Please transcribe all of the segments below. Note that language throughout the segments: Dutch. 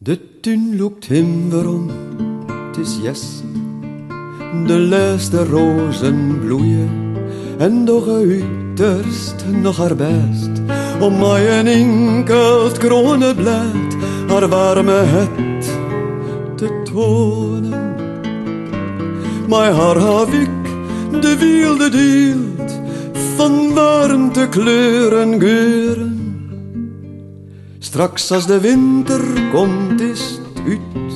De tuin loopt hem waarom, het is yes. De laatste rozen bloeien en doch uiterst nog haar best om mij een enkeld kroneblad haar warme het te tonen. Maar haar heb ik de wilde deelt van warmte, kleuren, geuren. Straks als de winter komt is het uit,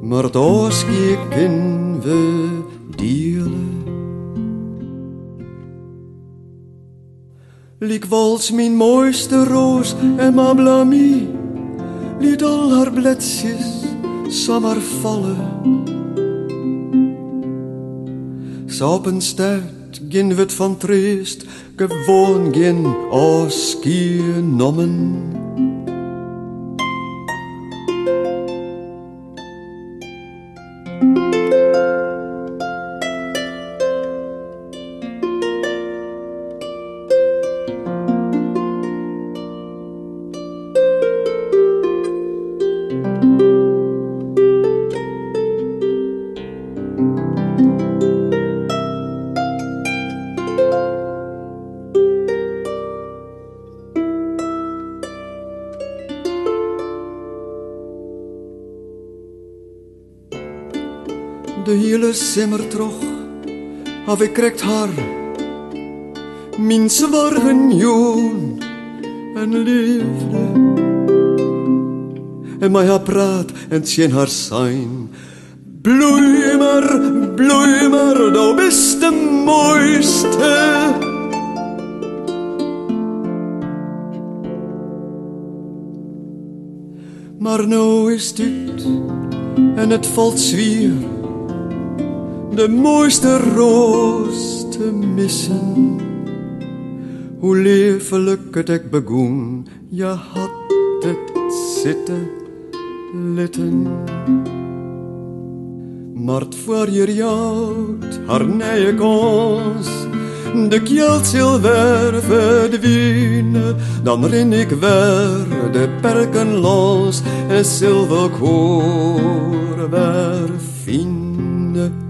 maar daar kijken we delen. Likwijls mijn mooiste roos en ma blamie, liet al haar bledjes zomaar vallen. Zo op een stad gin we het van triest, gewoon geen afschienomen. De hele simmer toch, heb ik krekt haar, mijn zorgen, joen en liefde. En mij haar praat en tjen haar zijn. Bloei maar, du bist de mooiste. Maar nou is het uit en het valt zwier de mooiste roos te missen. Hoe liefelijk het ik begon, je had het zitten litten. Maar het voor je jouwt haar nieuwe kans, de kjeld zal weer verdwijnen, dan ren ik weer de perken los en zilverkoor weer vinden.